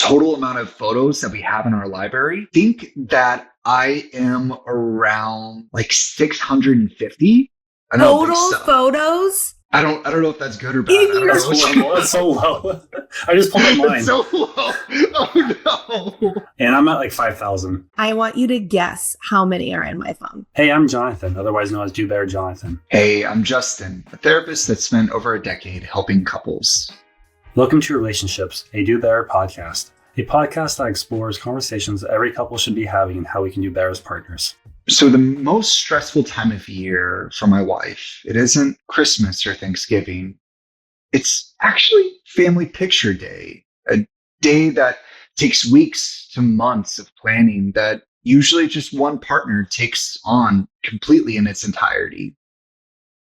total amount of photos that we have in our library, I think that I am around like 650. I know, Total photos? I don't know if that's good or bad. That's so low. I just pulled up mine. It's so low. Oh no. And I'm at like 5,000. I want you to guess how many are in my phone. Hey, I'm Jonathan, otherwise known as Do Better Jonathan. Hey, I'm Justin, a therapist that spent over a decade helping couples. Welcome to Relationships, a Do Better podcast. A podcast that explores conversations every couple should be having and how we can do better as partners. So the most stressful time of year for my wife, it isn't Christmas or Thanksgiving. It's actually Family Picture Day, a day that takes weeks to months of planning that usually just one partner takes on completely in its entirety.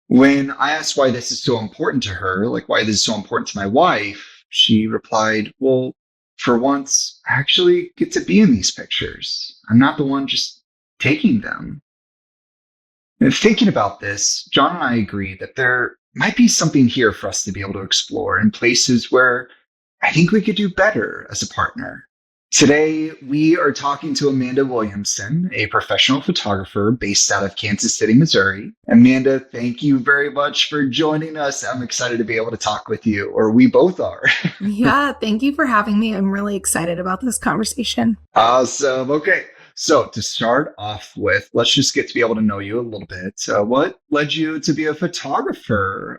When I asked why this is so important to her, like why this is so important to my wife, she replied, well, for once, I actually get to be in these pictures. I'm not the one just taking them. And thinking about this, John and I agree that there might be something here for us to be able to explore in places where I think we could do better as a partner. Today, we are talking to Amanda Williamson, a professional photographer based out of Kansas City, Missouri. Amanda, thank you very much for joining us. I'm excited to be able to talk with you, or we both are. Yeah, thank you for having me. I'm really excited about this conversation. Awesome. Okay. So to start off with, let's just get to be able to know you a little bit. What led you to be a photographer?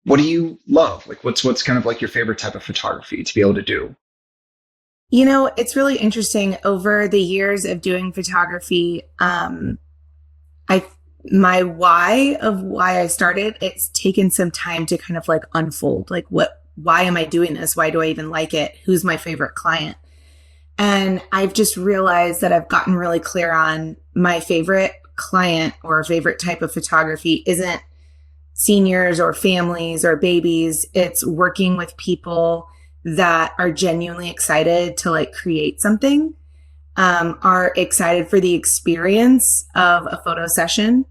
What do you love? Like, what's kind of like your favorite type of photography to be able to do? You know, it's really interesting. Over the years of doing photography, my why I started, it's taken some time to kind of like unfold. Like, why am I doing this? Why do I even like it? Who's my favorite client? And I've just realized that I've gotten really clear on my favorite client or favorite type of photography isn't seniors or families or babies. It's working with people that are genuinely excited to like create something, are excited for the experience of a photo session,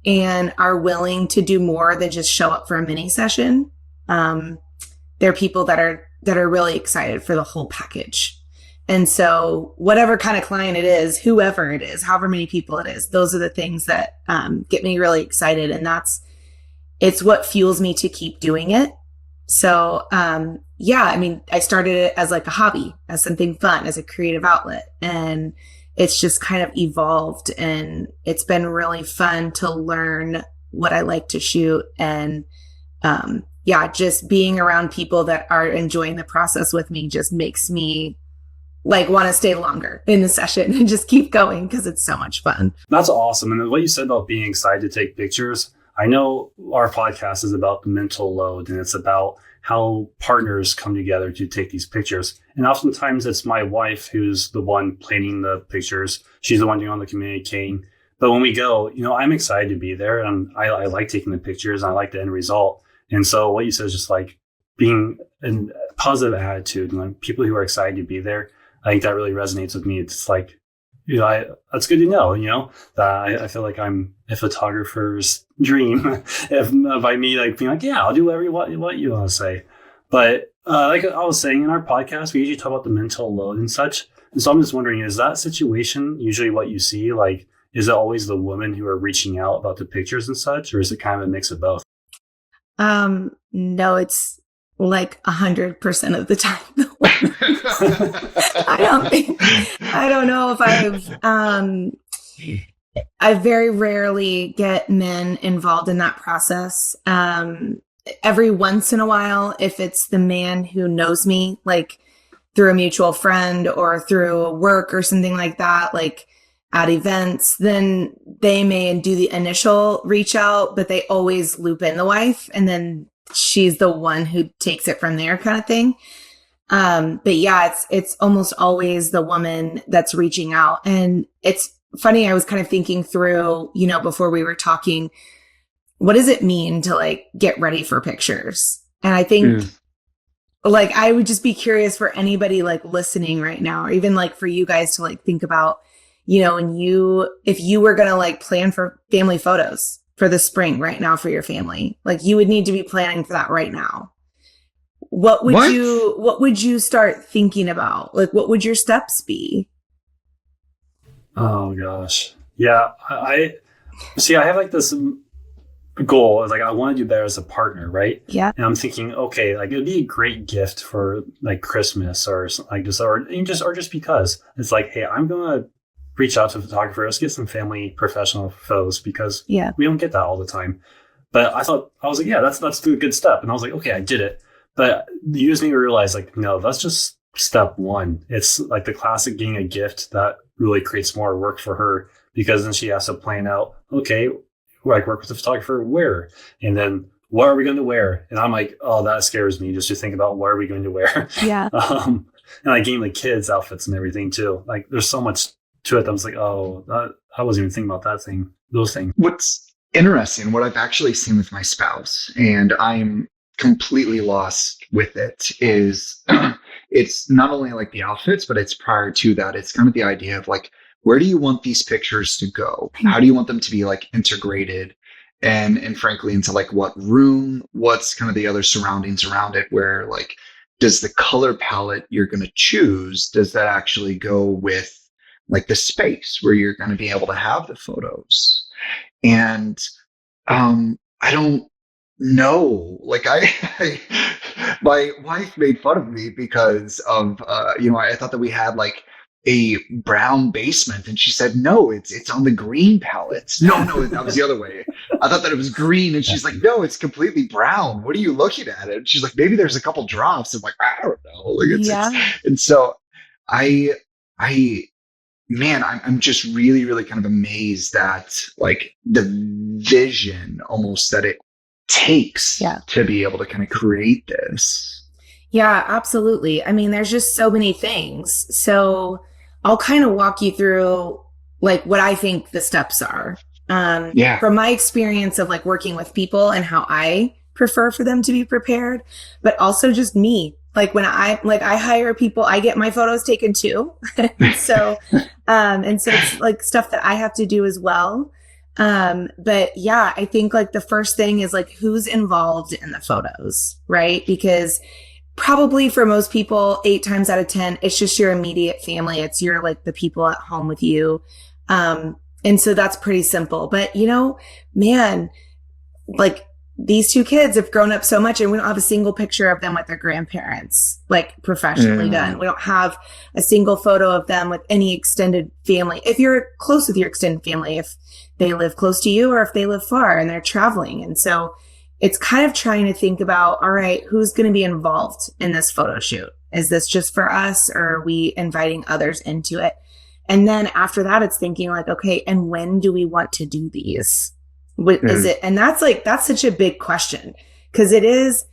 and are willing to do more than just show up for a mini session. They're people that are really excited for the whole package. And so whatever kind of client it is, whoever it is, however many people it is, those are the things that get me really excited. And it's what fuels me to keep doing it. So, I mean, I started it as like a hobby, as something fun, as a creative outlet. And it's just kind of evolved, and it's been really fun to learn what I like to shoot. And just being around people that are enjoying the process with me just makes me like want to stay longer in the session and just keep going because it's so much fun. That's awesome. And what you said about being excited to take pictures, I know our podcast is about the mental load, and it's about how partners come together to take these pictures. And oftentimes it's my wife who's the one planning the pictures. She's the one doing all the communicating. But when we go, I'm excited to be there, and I like taking the pictures, and I like the end result. And so what you said is just like being a positive attitude, and like people who are excited to be there. I think that really resonates with me. It's like, that's good to know, that I feel like I'm a photographer's dream if by me like being like, yeah, I'll do whatever what you want to say. But like I was saying in our podcast, we usually talk about the mental load and such. And so I'm just wondering, is that situation usually what you see? Like, is it always the women who are reaching out about the pictures and such, or is it kind of a mix of both? No, it's like 100% of the time. I don't know if I very rarely get men involved in that process. Every once in a while, if it's the man who knows me, like through a mutual friend or through work or something like that, like at events, then they may do the initial reach out, but they always loop in the wife, and then she's the one who takes it from there, kind of thing. But yeah, it's almost always the woman that's reaching out. And it's funny, I was kind of thinking through, before we were talking, what does it mean to like get ready for pictures? And I think like, I would just be curious for anybody like listening right now, or even like for you guys to like think about, if you were going to like plan for family photos for the spring right now for your family, like you would need to be planning for that right now. What? what would you start thinking about? Like, what would your steps be? Oh gosh. Yeah. I see. I have like this goal. Is like I want to do better as a partner, right? Yeah. And I'm thinking, okay, like it'd be a great gift for like Christmas or like just or just because it's like, hey, I'm gonna reach out to a photographer. Let's get some family professional photos because we don't get that all the time. But I was like, yeah, that's a good step. And I was like, okay, I did it. But you just need to realize like, no, that's just step one. It's like the classic getting a gift that really creates more work for her because then she has to plan out, okay, like work with the photographer where, and then what are we going to wear? And I'm like, oh, that scares me just to think about what are we going to wear? Yeah. And I game like kids outfits and everything too. Like there's so much to it. That I was like, oh, I wasn't even thinking about those things. What's interesting, what I've actually seen with my spouse, and I'm completely lost with it, is it's not only like the outfits, but it's prior to that. It's kind of the idea of like, where do you want these pictures to go? How do you want them to be like integrated? And frankly, into like what room, what's kind of the other surroundings around it, where like, does the color palette you're going to choose, does that actually go with like the space where you're going to be able to have the photos? And I don't know. Like my wife made fun of me because of I thought that we had like a brown basement, and she said, no, it's on the green palette. No, that was the other way. I thought that it was green, and she's like, no, it's completely brown. What are you looking at? And she's like, maybe there's a couple drops. I'm like, I don't know. Like and so I'm just really, really kind of amazed at like the vision almost that it takes to be able to kind of create this. Yeah, absolutely. I mean, there's just so many things. So I'll kind of walk you through like what I think the steps are. From my experience of like working with people and how I prefer for them to be prepared, but also just me. Like when I hire people, I get my photos taken too. so it's like stuff that I have to do as well. But yeah, I think like the first thing is like who's involved in the photos, right? Because probably for most people, 8 times out of 10, it's just your immediate family. It's your like the people at home with you. And so that's pretty simple. But man, like these 2 kids have grown up so much and we don't have a single picture of them with their grandparents, like professionally done. We don't have a single photo of them with any extended family. If you're close with your extended family, if they live close to you or if they live far and they're traveling. And so it's kind of trying to think about, all right, who's going to be involved in this photo shoot? Is this just for us or are we inviting others into it? And then after that, it's thinking like, okay, and when do we want to do these? What is it? And that's such a big question because it is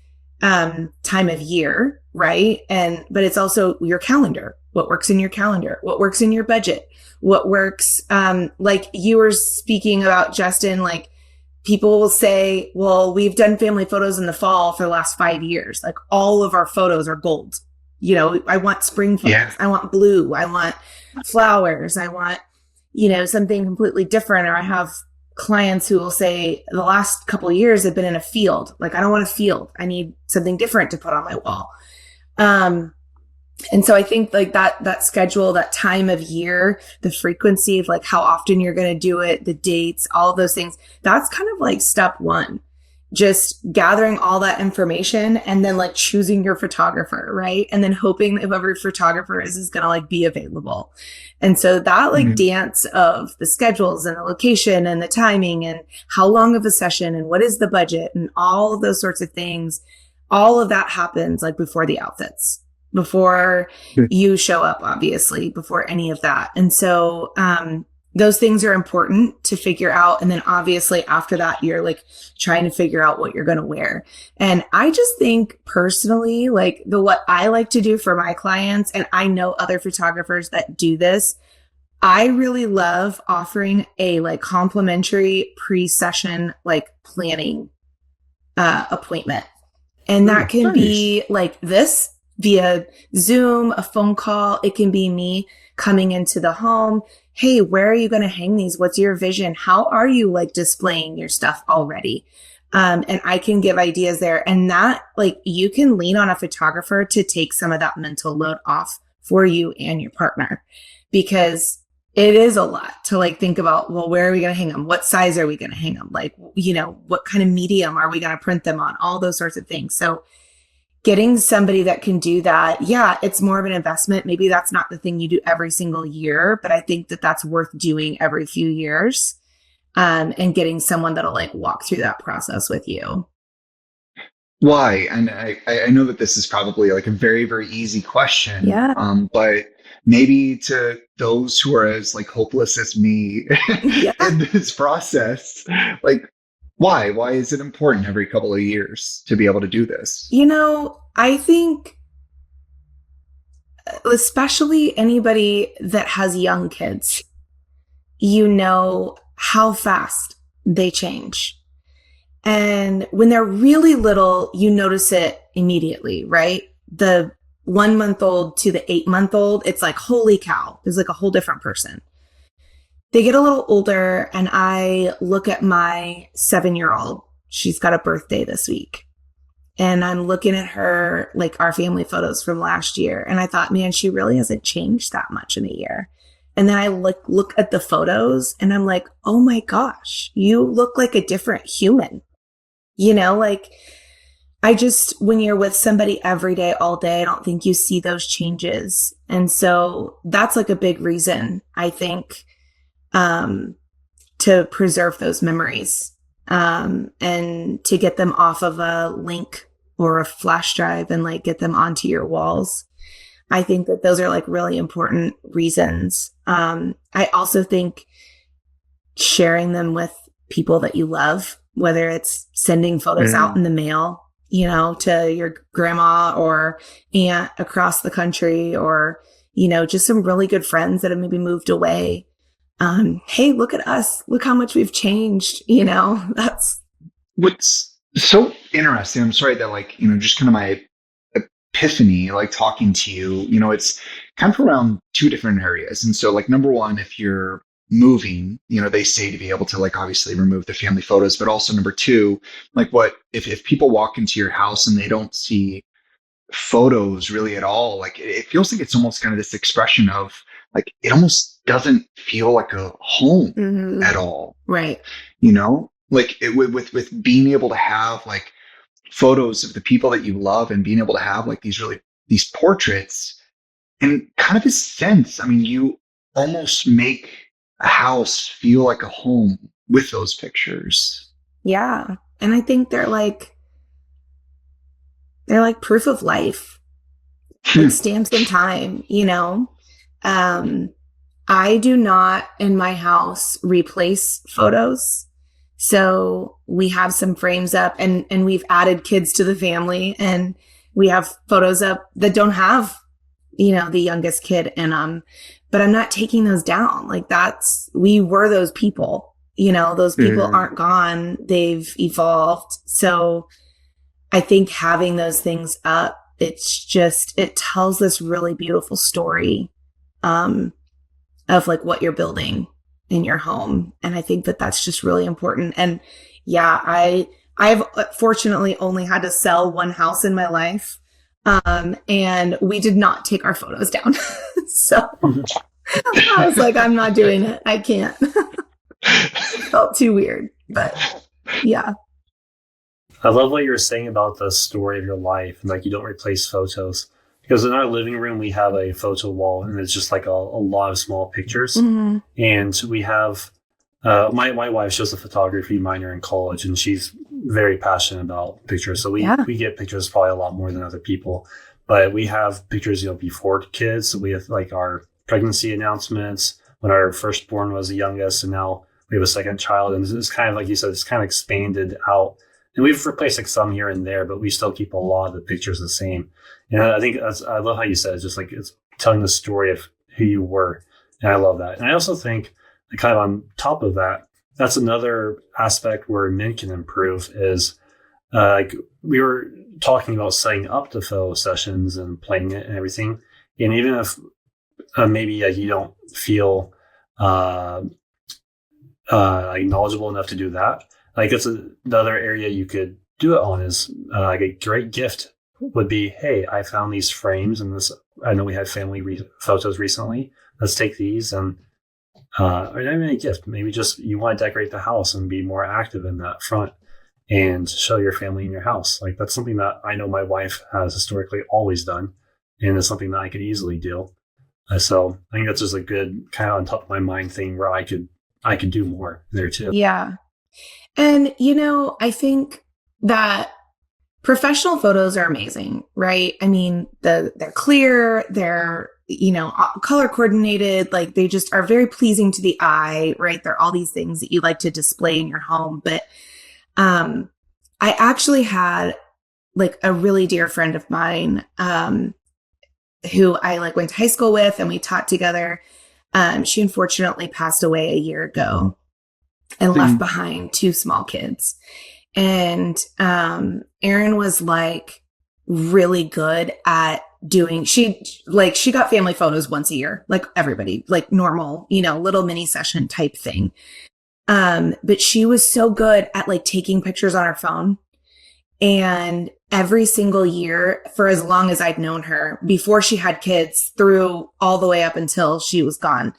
time of year, right? But it's also your calendar. What works in your calendar? What works in your budget? What works? Like you were speaking about, Justin, like people will say, well, we've done family photos in the fall for the last 5 years. Like all of our photos are gold. I want spring photos. Yeah. I want blue. I want flowers. I want, something completely different. Or I have clients who will say the last couple of years have been in a field. Like, I don't want a field. I need something different to put on my wall. And so I think like that schedule, that time of year, the frequency of like how often you're going to do it, the dates, all of those things, that's kind of like step one, just gathering all that information and then like choosing your photographer, right? And then hoping that whoever your photographer is going to like be available. And so that like dance of the schedules and the location and the timing and how long of a session and what is the budget and all of those sorts of things, all of that happens like before the outfits, before you show up, obviously, before any of that. And so those things are important to figure out. And then obviously after that, you're like trying to figure out what you're going to wear. And I just think personally, like what I like to do for my clients, and I know other photographers that do this, I really love offering a like complimentary pre-session, like planning appointment. And that can be like this via Zoom, a phone call. It can be me coming into the home. Hey, where are you going to hang these? What's your vision? How are you like displaying your stuff already? And I can give ideas there. And that, like, you can lean on a photographer to take some of that mental load off for you and your partner, because it is a lot to like think about, well, where are we going to hang them? What size are we going to hang them? Like, you know, what kind of medium are we going to print them on? All those sorts of things. So getting somebody that can do that, yeah, it's more of an investment. Maybe that's not the thing you do every single year, but I think that that's worth doing every few years, and getting someone that'll like walk through that process with you. Why? And I know that this is probably like a very, very easy question. Yeah. But maybe to those who are as like hopeless as me Yeah. in this process, like why is it important every couple of years to be able to do this? You know, I think especially anybody that has young kids, you know how fast they change. And when they're really little, you notice it immediately, right? The 1 month old to the 8 month old, it's like, holy cow, there's like a whole different person. They get a little older, and I look at my 7-year-old. She's got a birthday this week. And I'm looking at her, like our family photos from last year. And I thought, man, she really hasn't changed that much in a year. And then I look at the photos and I'm like, oh my gosh, you look like a different human. You know, like when you're with somebody every day, all day, I don't think you see those changes. And so that's like a big reason, I think, to preserve those memories, and to get them off of a link or a flash drive and like get them onto your walls. I think that those are like really important reasons. I also think sharing them with people that you love, whether it's sending photos out in the mail, you know, to your grandma or aunt across the country, or, you know, just some really good friends that have maybe moved away. Hey, look at us. Look how much we've changed. You know, that's What's so interesting. I'm sorry that, like, you know, just kind of my epiphany, like talking to you, you know, it's kind of around two different areas. And so, like, number one, if you're moving, you know, they say to be able to, like, obviously remove the family photos, but also number two, like, what if people walk into your house and they don't see photos really at all, like it feels like it's almost kind of this expression of like it almost doesn't feel like a home at all, right. you know, like with being able to have like photos of the people that you love and being able to have like these portraits and kind of this sense, I mean, you almost make a house feel like a home with those pictures. Yeah. And I think they're like proof of life, like stamps in time, you know? I do not in my house replace photos. So we have some frames up, and we've added kids to the family, and we have photos up that don't have, you know, the youngest kid in them, but I'm not taking those down. Like we were those people, you know, those people aren't gone. They've evolved. So I think having those things up, it tells this really beautiful story, of like what you're building in your home. And I think that that's just really important. And yeah, I've fortunately only had to sell one house in my life. And we did not take our photos down. So I was like, I'm not doing it. I can't. It felt too weird, but yeah. I love what you were saying about the story of your life, and like you don't replace photos. Because in our living room, we have a photo wall, and it's just like a lot of small pictures. Mm-hmm. And we have, my wife, she was a photography minor in college, and she's very passionate about pictures. So we get pictures probably a lot more than other people. But we have pictures, you know, before kids. So we have like our pregnancy announcements, when our firstborn was the youngest, and now we have a second child. And it's kind of, like you said, it's kind of expanded out. And we've replaced like some here and there, but we still keep a lot of the pictures the same. And I think I love how you said it's just like it's telling the story of who you were. And I love that. And I also think kind of on top of that, that's another aspect where men can improve is like we were talking about setting up the photo sessions and playing it and everything. And even if maybe like you don't feel like knowledgeable enough to do that, Like it's another area you could do it on is like a great gift would be, hey, I found these frames and this, I know we had family photos recently. Let's take these and, or not even a gift, maybe just you want to decorate the house and be more active in that front and show your family in your house. Like that's something that I know my wife has historically always done. And it's something that I could easily do. So I think that's just a good kind of on top of my mind thing where I could do more there too. Yeah. And, I think that professional photos are amazing, right? I mean, they're clear, they're, color coordinated, like they just are very pleasing to the eye, right? They're all these things that you like to display in your home. But I actually had like a really dear friend of mine who I like went to high school with and we taught together. She unfortunately passed away a year ago and left behind 2 small kids. And Erin was like really good at she got family photos once a year, like everybody, like normal, little mini session type thing. But she was so good at like taking pictures on her phone. And every single year for as long as I'd known her, before she had kids through all the way up until she was gone,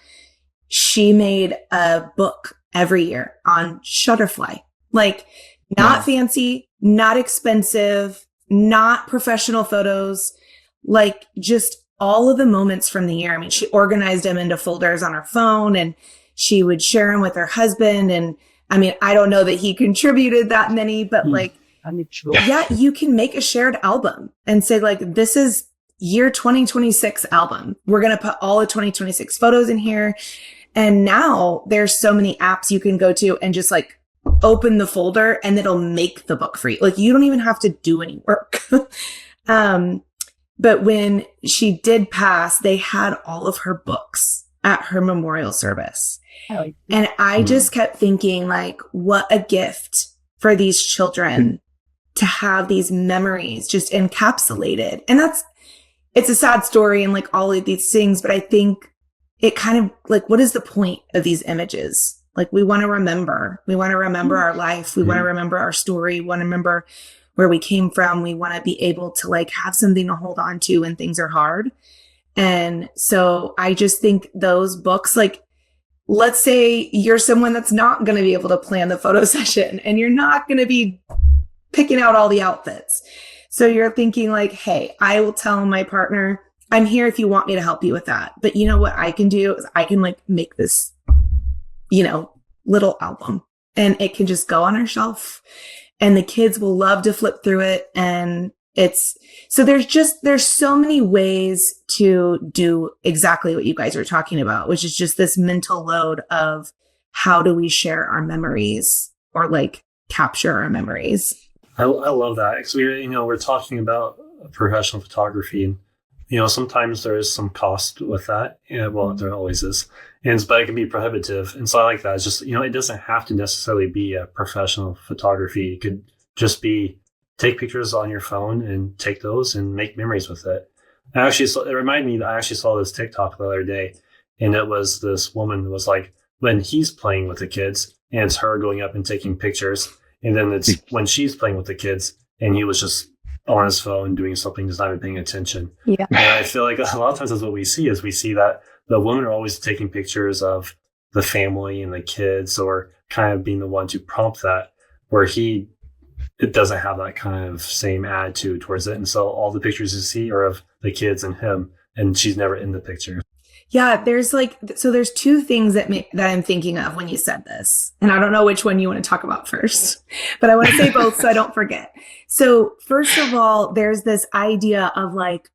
she made a book every year on Shutterfly. Like not fancy, not expensive, not professional photos, like just all of the moments from the year. I mean, she organized them into folders on her phone and she would share them with her husband. And I mean, I don't know that he contributed that many, but like, yeah, you can make a shared album and say like, this is year 2026 album. We're going to put all the 2026 photos in here. And now there's so many apps you can go to and just like open the folder and it'll make the book for you. Like you don't even have to do any work. But when she did pass, they had all of her books at her memorial service. And I just kept thinking like, what a gift for these children to have these memories just encapsulated. And it's a sad story and like all of these things, but I think it kind of like, what is the point of these images? Like we want to remember our life. We want to remember our story. We want to remember where we came from. We want to be able to like have something to hold on to when things are hard. And so I just think those books, like, let's say you're someone that's not going to be able to plan the photo session and you're not going to be picking out all the outfits. So you're thinking like, hey, I will tell my partner, I'm here if you want me to help you with that. But you know what I can do is I can like make this, little album and it can just go on our shelf and the kids will love to flip through it. And there's so many ways to do exactly what you guys are talking about, which is just this mental load of how do we share our memories or like capture our memories. I love that because we're talking about professional photography and sometimes there is some cost with that. Well, there always is, but it can be prohibitive. And so I like that. It's just it doesn't have to necessarily be a professional photography. It could just be take pictures on your phone and take those and make memories with it. It reminded me that I actually saw this TikTok the other day, and it was this woman was like when he's playing with the kids, and it's her going up and taking pictures. And then it's when she's playing with the kids and he was just on his phone doing something, just not even paying attention. Yeah. And I feel like a lot of times that's what we see that the women are always taking pictures of the family and the kids or kind of being the one to prompt that where it doesn't have that kind of same attitude towards it. And so all the pictures you see are of the kids and him and she's never in the picture. Yeah, there's 2 things that I'm thinking of when you said this. And I don't know which one you want to talk about first, but I want to say both so I don't forget. So first of all, there's this idea of like,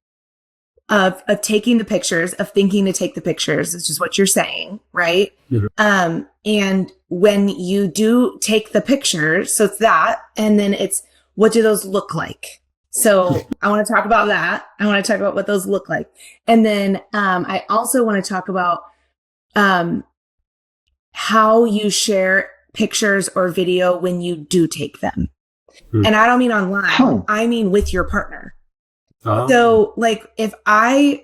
of taking the pictures, of thinking to take the pictures, which is what you're saying, right? Mm-hmm. And when you do take the pictures, so it's that, and then it's, what do those look like? So I want to talk about that. I want to talk about what those look like. And then I also want to talk about how you share pictures or video when you do take them. Mm. And I don't mean online. I mean with your partner. So like if I'm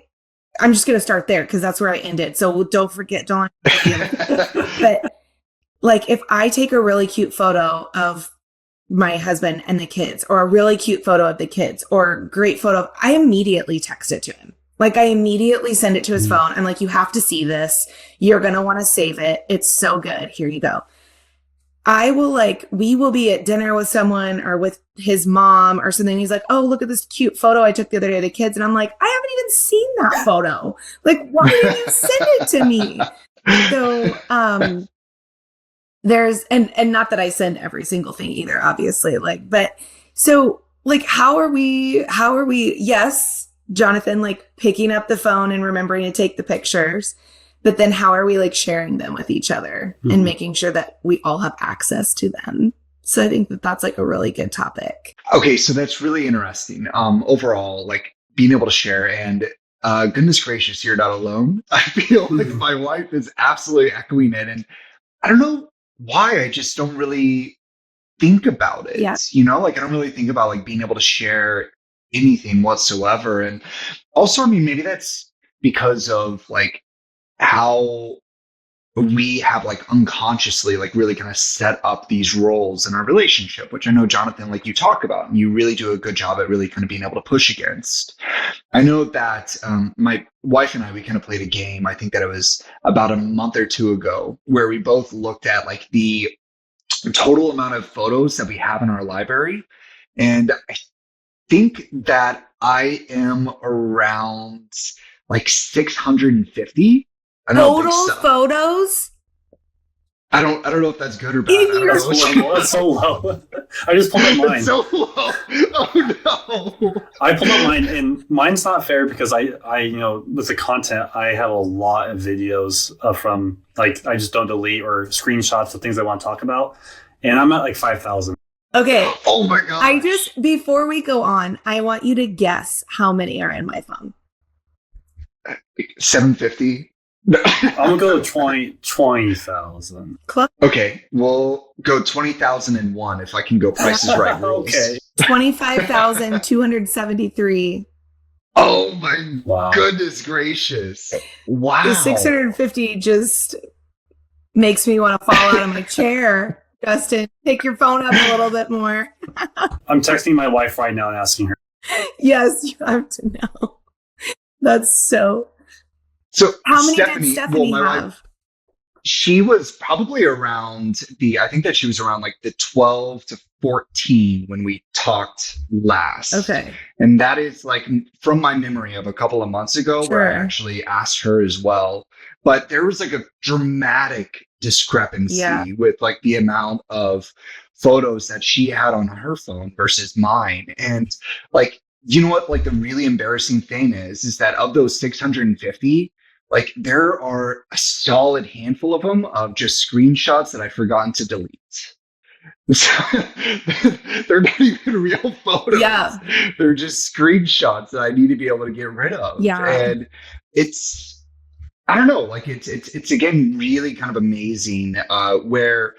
just going to start there because that's where I ended. So don't forget, but like if I take a really cute photo of my husband and the kids, or a really cute photo of the kids, or a great photo, I immediately text it to him. Like I immediately send it to his phone. I'm like, you have to see this. You're going to want to save it. It's so good. Here you go. We will be at dinner with someone or with his mom or something. He's like, oh, look at this cute photo I took the other day of the kids. And I'm like, I haven't even seen that photo. Like, why didn't you send it to me? So, there's, and not that I send every single thing either, obviously, like, but so like, how are we, yes, Jonathan, like picking up the phone and remembering to take the pictures, but then how are we like sharing them with each other and making sure that we all have access to them? So I think that that's like a really good topic. Okay. So that's really interesting. Overall, like being able to share, and goodness gracious, you're not alone. I feel like my wife is absolutely echoing it. And I don't know why, I just don't really think about it. Yeah. You know, like I don't really think about like being able to share anything whatsoever. And also, I mean, maybe that's because of like how we have like unconsciously like really kind of set up these roles in our relationship, which I know, Jonathan, like you talk about, and you really do a good job at really kind of being able to push against. I know that my wife and I, we kind of played a game. I think that it was about a month or two ago, where we both looked at like the total amount of photos that we have in our library. And I think that I am around like 650. I don't think Total so. photos? I don't know if that's good or bad. I don't know. That's so low. I just pulled up mine. It's so low. Oh no. I pulled up mine, and mine's not fair because I with the content, I have a lot of videos from like I just don't delete, or screenshots of things I want to talk about, and I'm at like 5,000. Okay. Oh my god. Before we go on, I want you to guess how many are in my phone. 750. I'm gonna go 20,000. Okay, we'll go 20,001 if I can go Price is Right rules. Okay. 25,273. Oh my goodness gracious! Wow. The 650 just makes me want to fall out of my chair. Justin, pick your phone up a little bit more. I'm texting my wife right now and asking her. Yes, you have to know. That's so. So how many did Stephanie have? Wife, she was probably around I think that she was around like the 12 to 14 when we talked last. Okay. And that is like from my memory of a couple of months ago, Sure. where I actually asked her as well. But there was like a dramatic discrepancy with like the amount of photos that she had on her phone versus mine. And like, you know what, like the really embarrassing thing is that of those 650, like there are a solid handful of them of just screenshots that I've forgotten to delete. So, they're not even real photos. Yeah. They're just screenshots that I need to be able to get rid of. Yeah. And it's, I don't know, like it's again, really kind of amazing where,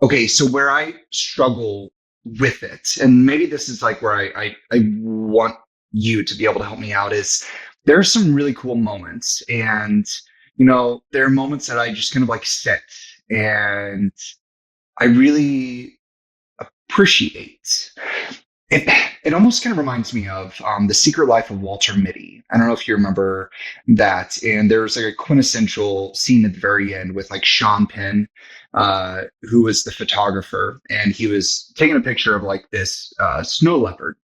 okay, so where I struggle with it, and maybe this is like where I want you to be able to help me out, is there are some really cool moments, and you know, there are moments that I just kind of like sit and I really appreciate. It almost kind of reminds me of The Secret Life of Walter Mitty. I don't know if you remember that. And there's like a quintessential scene at the very end with like Sean Penn, who was the photographer, and he was taking a picture of like this snow leopard.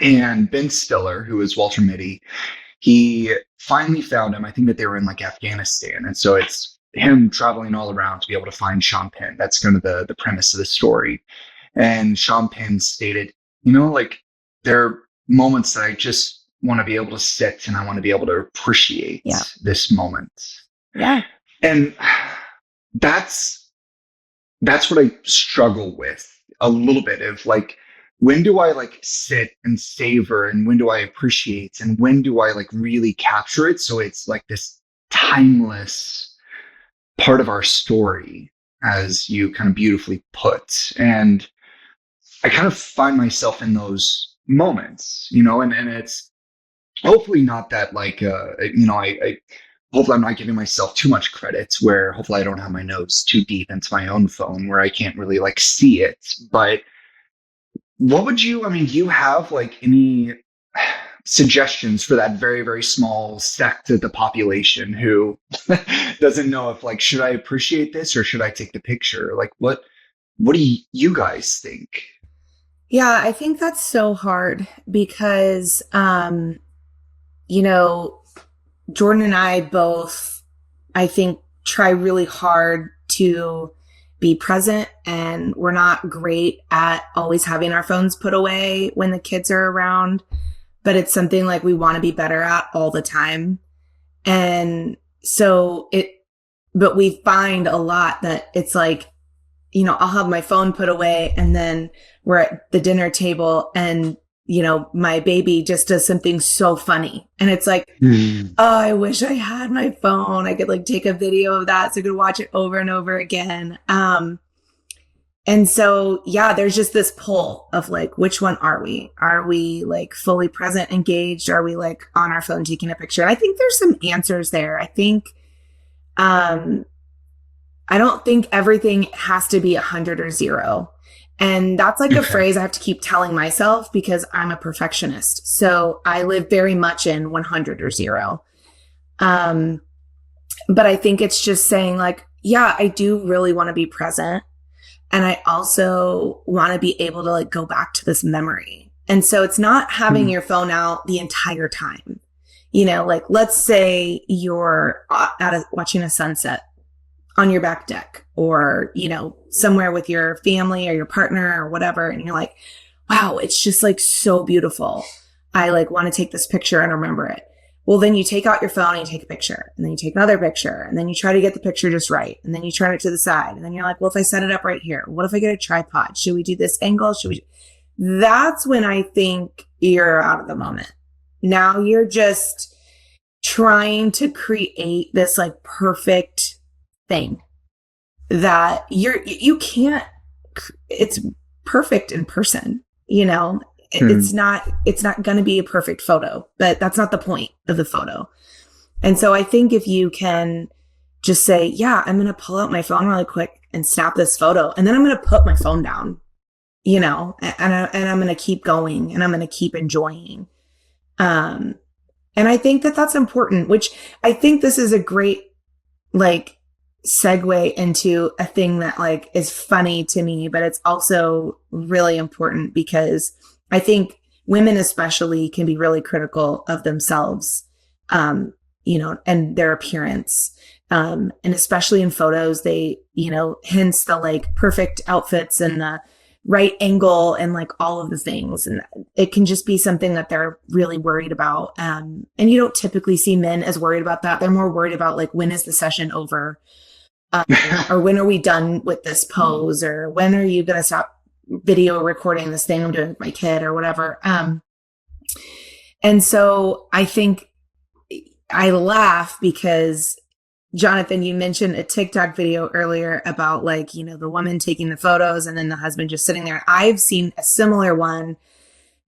And Ben Stiller, who is Walter Mitty, he finally found him. I think that they were in like Afghanistan. And so it's him traveling all around to be able to find Sean Penn. That's kind of the premise of the story. And Sean Penn stated, you know, like there are moments that I just want to be able to sit and I want to be able to appreciate this moment. Yeah. And that's what I struggle with a little bit of like, when do I like sit and savor, and when do I appreciate, and when do I like really capture it? So it's like this timeless part of our story, as you kind of beautifully put. And I kind of find myself in those moments, you know, and it's hopefully not that like, you know, I hopefully I'm not giving myself too much credit where hopefully I don't have my nose too deep into my own phone where I can't really like see it. But what would you, I mean, do you have like any suggestions for that very, very small sect of the population who doesn't know if like, should I appreciate this or should I take the picture? Like what do you guys think? Yeah, I think that's so hard because, you know, Jordan and I both, I think, try really hard to be present, and we're not great at always having our phones put away when the kids are around, but it's something like we want to be better at all the time. And so but we find a lot that it's like, you know, I'll have my phone put away and then we're at the dinner table and, you know, my baby just does something so funny. And it's like, oh, I wish I had my phone. I could like take a video of that so I could watch it over and over again. And so, yeah, there's just this pull of like, which one are we? Are we like fully present, engaged? Are we like on our phone taking a picture? And I think there's some answers there. I think, I don't think everything has to be 100 or 0. And that's like a phrase I have to keep telling myself because I'm a perfectionist. So I live very much in 100 or 0. But I think it's just saying like, yeah, I do really want to be present. And I also want to be able to like go back to this memory. And so it's not having your phone out the entire time. You know, like let's say you're watching a sunset on your back deck or, you know, somewhere with your family or your partner or whatever. And you're like, wow, it's just like so beautiful. I like want to take this picture and remember it. Well, then you take out your phone and you take a picture and then you take another picture and then you try to get the picture just right. And then you turn it to the side and then you're like, well, if I set it up right here, what if I get a tripod? Should we do this angle? That's when I think you're out of the moment. Now you're just trying to create this like perfect thing that you can't, it's perfect in person, you know, it's not going to be a perfect photo, but that's not the point of the photo. And so I think if you can just say, yeah, I'm going to pull out my phone really quick and snap this photo. And then I'm going to put my phone down, you know, and I'm going to keep going and I'm going to keep enjoying. And I think that that's important, which I think this is a great, like, segue into a thing that like is funny to me, but it's also really important because I think women especially can be really critical of themselves, you know, and their appearance. And especially in photos, they, you know, hence the like perfect outfits and the right angle and like all of the things. And it can just be something that they're really worried about. And you don't typically see men as worried about that. They're more worried about like, when is the session over? Or when are we done with this pose? Or when are you going to stop video recording this thing I'm doing with my kid or whatever? And so I think I laugh because Jonathan, you mentioned a TikTok video earlier about like, you know, the woman taking the photos and then the husband just sitting there. I've seen a similar one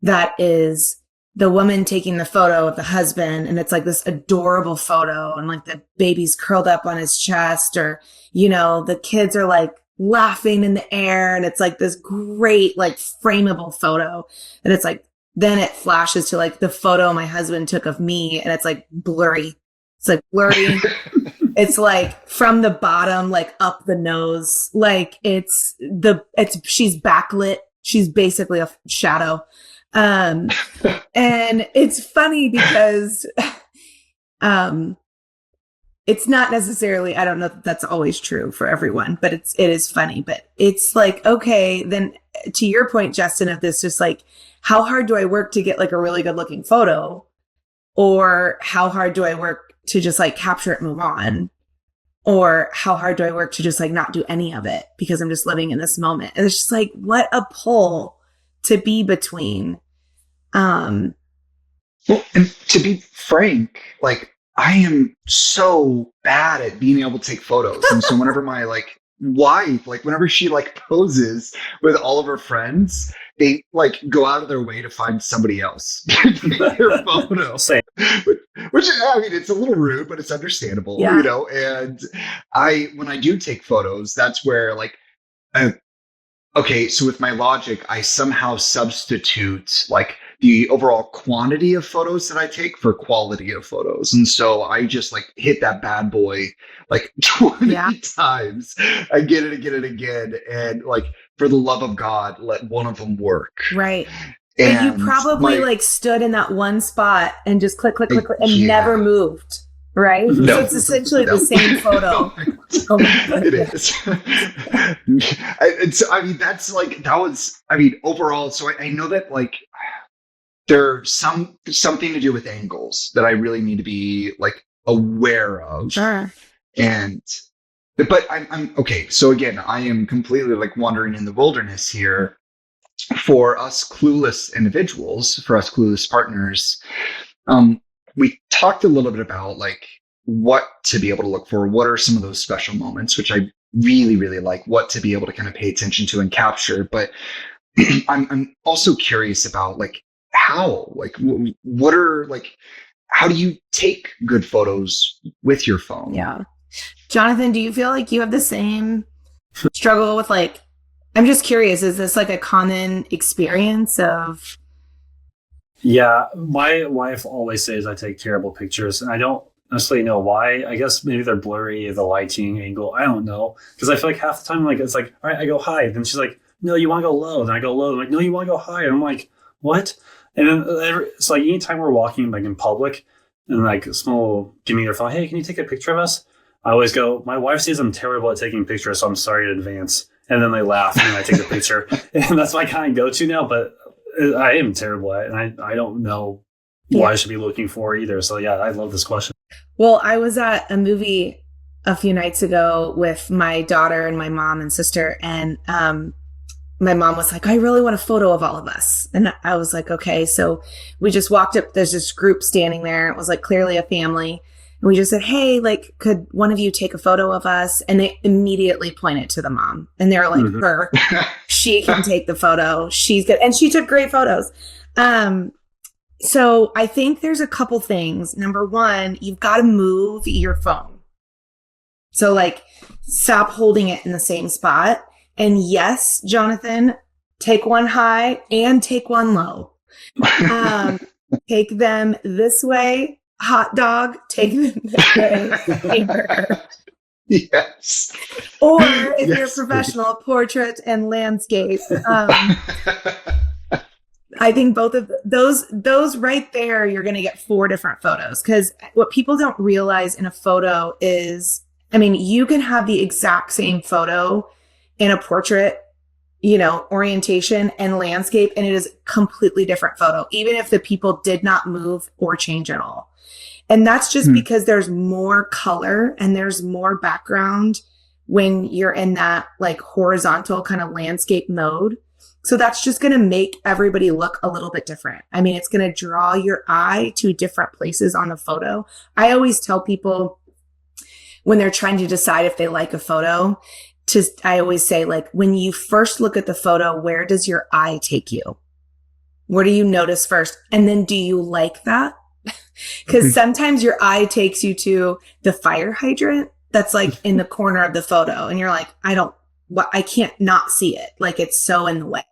that is the woman taking the photo of the husband and it's like this adorable photo and like the baby's curled up on his chest or, you know, the kids are like laughing in the air and it's like this great like frameable photo. And it's like, then it flashes to like the photo my husband took of me and it's like blurry. It's like blurry. It's like from the bottom, like up the nose. Like she's backlit. She's basically a shadow. And it's funny because, it's not necessarily, I don't know that that's always true for everyone, but it is funny, but it's like, okay, then to your point, Justin, of this, just like, how hard do I work to get like a really good looking photo? Or how hard do I work to just like capture it, move on? Or how hard do I work to just like not do any of it because I'm just living in this moment? And it's just like, what a pull to be between. Well, and to be frank, like I am so bad at being able to take photos. And so whenever my like wife, like whenever she like poses with all of her friends, they like go out of their way to find somebody else to take their photo. Same. Which which I mean, it's a little rude, but it's understandable, Yeah. you know. And when I do take photos, that's where like, uh, okay, so with my logic, I somehow substitute like the overall quantity of photos that I take for quality of photos. And so I just like hit that bad boy like 20 Yeah. times again and again and again. And like, for the love of God, let one of them work. Right. And But you probably like stood in that one spot and just click, click, click, click and never moved. Right? No. So it's essentially the same photo. Oh my goodness. It is. I mean, that's like, that was, I mean, overall, so I know that like there's something to do with angles that I really need to be like aware of. Sure. And, but I'm okay. So again, I am completely like wandering in the wilderness here. For us clueless individuals, for us clueless partners, we talked a little bit about like what to be able to look for. What are some of those special moments, which I really, really like, what to be able to kind of pay attention to and capture. But I'm also curious about like how, like what are like, how do you take good photos with your phone? Yeah. Jonathan, do you feel like you have the same struggle with like, I'm just curious, is this like a common experience of? Yeah, my wife always says I take terrible pictures, and I don't necessarily know why. I guess maybe they're blurry, the lighting angle. I don't know. Because I feel like half the time, like, it's like, all right, I go high. Then she's like, no, you want to go low. Then I go low. I'm like, no, you want to go high. And I'm like, what? And then it's like anytime we're walking like in public and like someone will give me their phone, hey, can you take a picture of us? I always go, my wife says I'm terrible at taking pictures, so I'm sorry in advance. And then they laugh and I take the picture. And that's my kind of go-to now, but I am terrible at it. And I don't know what I should be looking for either. So yeah, I love this question. Well, I was at a movie a few nights ago with my daughter and my mom and sister. And my mom was like, I really want a photo of all of us. And I was like, okay. So we just walked up. There's this group standing there. It was like clearly a family. And we just said, hey, like, could one of you take a photo of us? And they immediately pointed to the mom. And they're like, her, she can take the photo. She's good. And she took great photos. So I think there's a couple things. Number one, you've got to move your phone. So like, stop holding it in the same spot. And yes, Jonathan, take one high and take one low. Take them this way. Hot dog, take them this way. Yes. Or if you're a professional, portrait and landscape. I think both of those right there, you're going to get 4 different photos. Because what people don't realize in a photo is, I mean, you can have the exact same photo in a portrait, you know, orientation and landscape, and it is a completely different photo, even if the people did not move or change at all. And that's just because there's more color and there's more background when you're in that like horizontal kind of landscape mode. So that's just going to make everybody look a little bit different. I mean, it's going to draw your eye to different places on the photo. I always tell people when they're trying to decide if they like a photo, I always say, like, when you first look at the photo, where does your eye take you? What do you notice first? And then do you like that? Because sometimes your eye takes you to the fire hydrant that's like in the corner of the photo. And you're like, I can't not see it. Like, it's so in the way.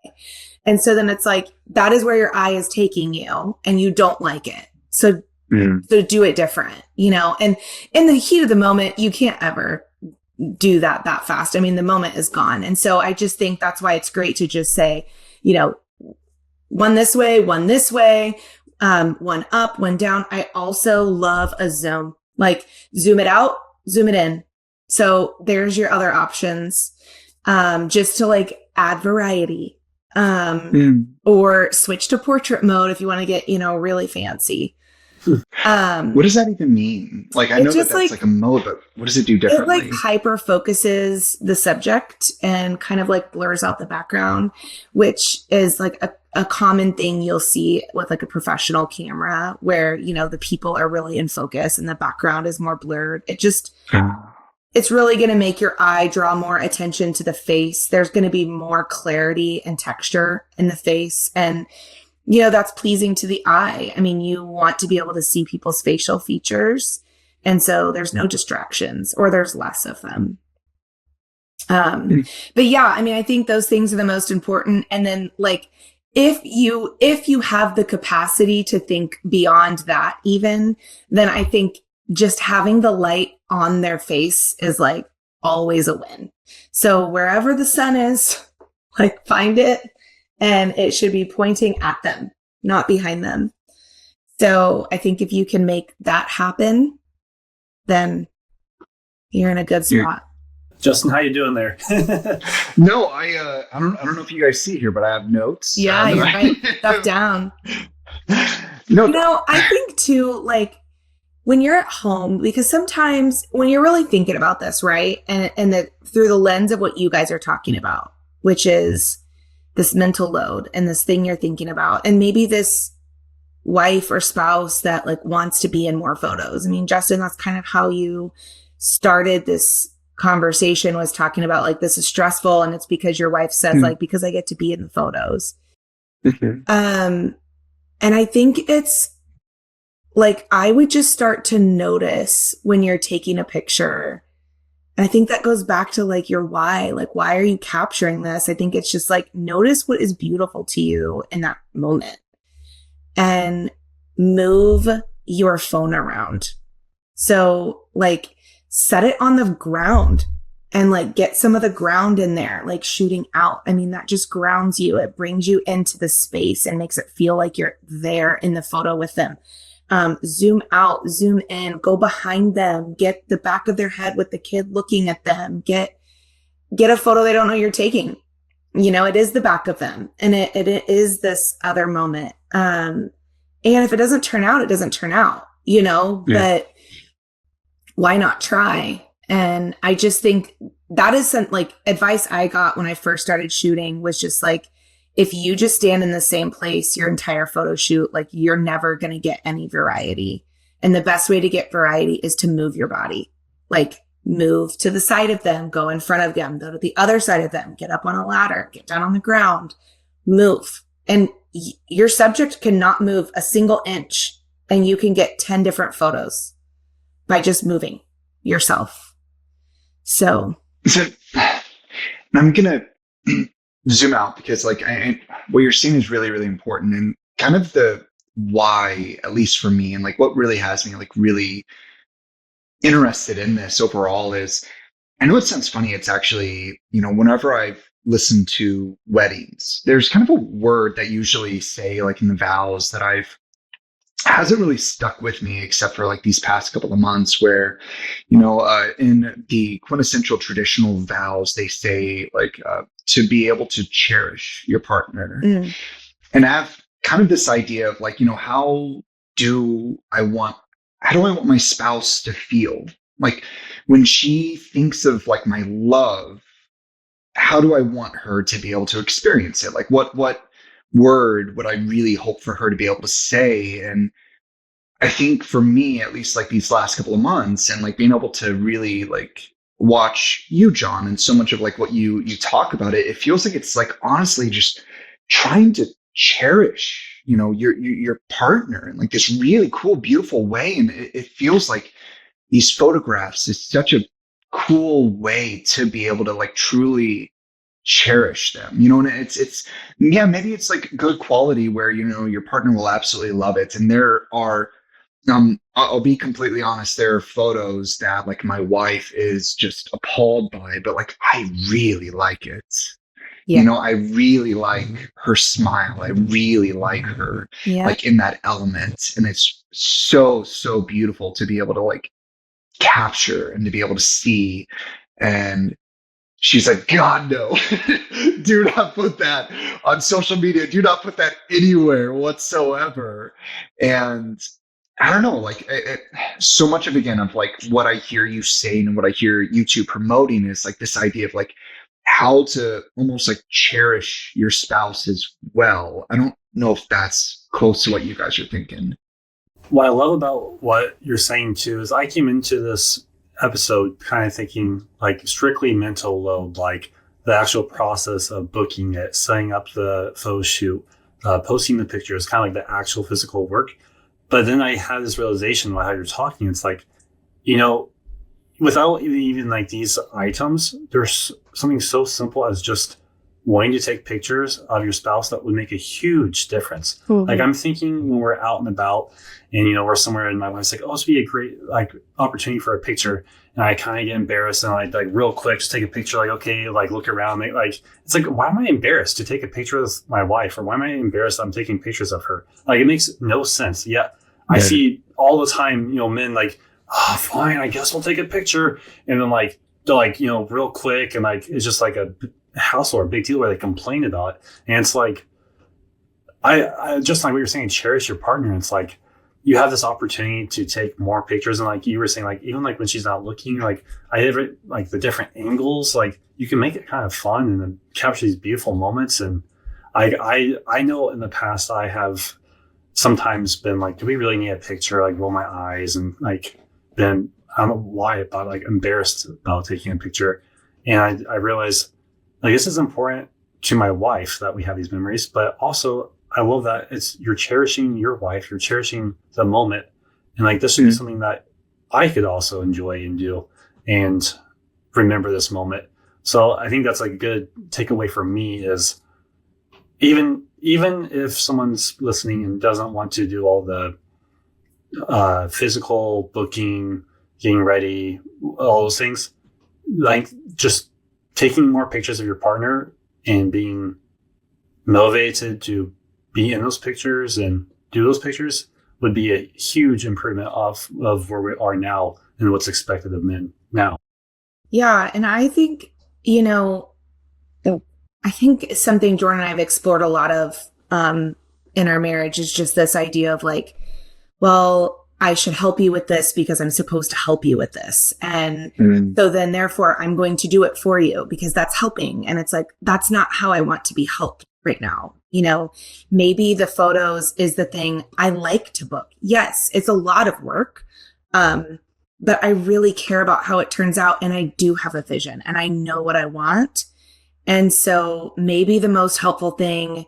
And so then it's like, that is where your eye is taking you and you don't like it. So do it different, you know? And in the heat of the moment, you can't ever do that fast. I mean, the moment is gone. And so I just think that's why it's great to just say, you know, one this way, one up, one down. I also love a zoom, like zoom it out, zoom it in. So there's your other options, just to like add variety, or switch to portrait mode if you want to get, you know, really fancy. What does that even mean? Like, I know that's like a mode, but what does it do differently? It like hyper focuses the subject and kind of like blurs out the background, which is like a common thing you'll see with like a professional camera where, you know, the people are really in focus and the background is more blurred. It's really going to make your eye draw more attention to the face. There's going to be more clarity and texture in the face. And that's pleasing to the eye. I mean, you want to be able to see people's facial features. And so there's no distractions, or there's less of them. But yeah, I mean, I think those things are the most important. And then like, if you have the capacity to think beyond that even, then I think just having the light on their face is like always a win. So wherever the sun is, like find it, and it should be pointing at them, not behind them. So I think if you can make that happen, then you're in a good spot. Justin, how you doing there? No, I don't know if you guys see here, but I have notes. Yeah, you're writing stuff down. No, I think too, like when you're at home, because sometimes when you're really thinking about this, right, and through the lens of what you guys are talking about, which is this mental load and this thing you're thinking about, and maybe this wife or spouse that like wants to be in more photos. I mean, Justin, that's kind of how you started this conversation, was talking about like this is stressful, and it's because your wife says like, because I get to be in the photos. And I think it's like, I would just start to notice when you're taking a picture. And I think that goes back to like your why. Like, why are you capturing this? I think it's just like, notice what is beautiful to you in that moment and move your phone around. So like, set it on the ground and like get some of the ground in there, like shooting out. I mean, that just grounds you. It brings you into the space and makes it feel like you're there in the photo with them. Zoom out, zoom in, go behind them, get the back of their head with the kid looking at them, get a photo they don't know you're taking. It is the back of them, and it is this other moment. And if it doesn't turn out, it doesn't turn out, but why not try? And I just think that is some like advice I got when I first started shooting, was just like, if you just stand in the same place your entire photo shoot, like you're never going to get any variety. And the best way to get variety is to move your body, like move to the side of them, go in front of them, go to the other side of them, get up on a ladder, get down on the ground, move. And your subject cannot move a single inch, and you can get 10 different photos by just moving yourself. So I'm going to zoom out, because like what you're saying is really, really important, and kind of the why, at least for me, and like what really has me like really interested in this overall is, I know it sounds funny. It's actually, whenever I've listened to weddings, there's kind of a word that usually say like in the vows that hasn't really stuck with me, except for like these past couple of months, where, in the quintessential traditional vows, they say like to be able to cherish your partner. And I have kind of this idea of like, how do I want my spouse to feel? Like when she thinks of like my love, how do I want her to be able to experience it? Like what word would I really hope for her to be able to say? And I think for me, at least like these last couple of months, and like being able to really like watch you, John, and so much of like what you talk about, it feels like it's like honestly just trying to cherish, your partner in like this really cool, beautiful way. And it feels like these photographs is such a cool way to be able to like truly cherish them, and it's maybe it's like good quality where, your partner will absolutely love it. And there are, I'll be completely honest, there are photos that like my wife is just appalled by, but like, I really like it. Yeah. I really like her smile. I really like her, like in that element. And it's so, so beautiful to be able to like capture and to be able to see. And she's like, God, no, do not put that on social media. Do not put that anywhere whatsoever. And I don't know, like so much of, again, of like what I hear you saying and what I hear you two promoting is like this idea of like how to almost like cherish your spouse as well. I don't know if that's close to what you guys are thinking. What I love about what you're saying too is I came into this episode kind of thinking like strictly mental load, like the actual process of booking it, setting up the photo shoot, posting the pictures, kind of like the actual physical work. But then I had this realization about how you're talking. It's like, without even like these items, there's something so simple as just wanting to take pictures of your spouse that would make a huge difference. Mm-hmm. Like I'm thinking when we're out and about and, we're somewhere and my wife's like, oh, this would be a great like opportunity for a picture. And I kind of get embarrassed and I like real quick, just take a picture, like, okay, like look around me. Like, it's like, why am I embarrassed to take a picture of my wife? Or why am I embarrassed that I'm taking pictures of her? Like, it makes no sense. Yeah. I see all the time, men like, oh, fine, I guess we'll take a picture. And then like, they're like, real quick. And like, it's just like a hassle or a big deal where they complain about it. And it's like, I just like what you're saying, cherish your partner. And it's like, you have this opportunity to take more pictures. And like you were saying, like, even like when she's not looking, like I have it, like the different angles, like you can make it kind of fun and then capture these beautiful moments. And I know in the past I have sometimes been like, do we really need a picture? Like roll my eyes and like, then I don't know why, but like embarrassed about taking a picture. And I realized like this is important to my wife that we have these memories, but also I love that you're cherishing your wife, you're cherishing the moment. And like this should be something that I could also enjoy and do and remember this moment. So I think that's like a good takeaway for me is even if someone's listening and doesn't want to do all the physical booking, getting ready, all those things, like just taking more pictures of your partner and being motivated to be in those pictures and do those pictures would be a huge improvement of where we are now and what's expected of men now. Yeah. And I think, I think something Jordan and I have explored a lot of in our marriage is just this idea of like, well, I should help you with this because I'm supposed to help you with this. And so then therefore I'm going to do it for you because that's helping. And it's like, that's not how I want to be helped right now. Maybe the photos is the thing I like to book. Yes, it's a lot of work. But I really care about how it turns out. And I do have a vision and I know what I want. And so maybe the most helpful thing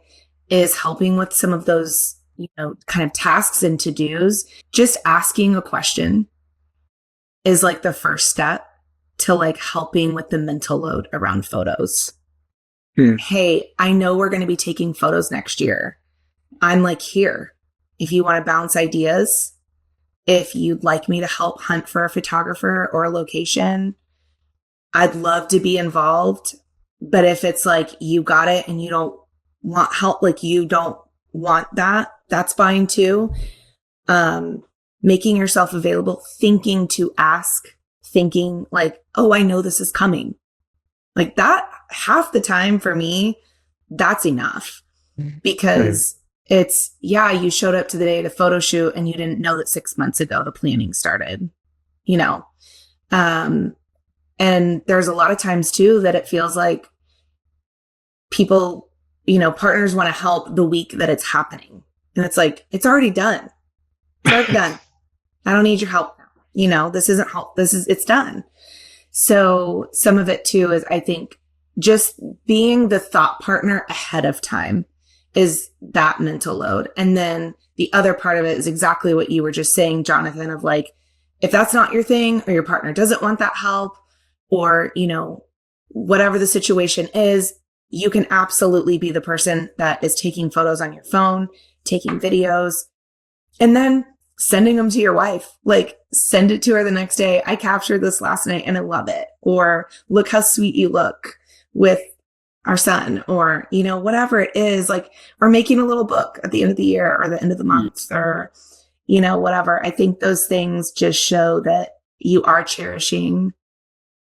is helping with some of those kind of tasks and to-dos. Just asking a question is like the first step to like helping with the mental load around photos. Hey, I know we're going to be taking photos next year. I'm like here. If you want to bounce ideas, if you'd like me to help hunt for a photographer or a location, I'd love to be involved. But if it's like you got it and you don't want help, like you don't want that, that's fine too. Making yourself available, thinking to ask, thinking like, oh, I know this is coming. Like that, half the time for me, that's enough because it's, you showed up to the day of the photo shoot and you didn't know that 6 months ago the planning started, and there's a lot of times too that it feels like people, partners want to help the week that it's happening. And it's like, it's already done. It's already done. I don't need your help now. This isn't help. It's done. So some of it too is I think just being the thought partner ahead of time is that mental load. And then the other part of it is exactly what you were just saying, Jonathan, of like, if that's not your thing or your partner doesn't want that help or, whatever the situation is, you can absolutely be the person that is taking photos on your phone, taking videos, and then sending them to your wife. Like send it to her the next day. I captured this last night and I love it. Or look how sweet you look with our son, or, whatever it is, like, or making a little book at the end of the year or the end of the month or, whatever. I think those things just show that you are cherishing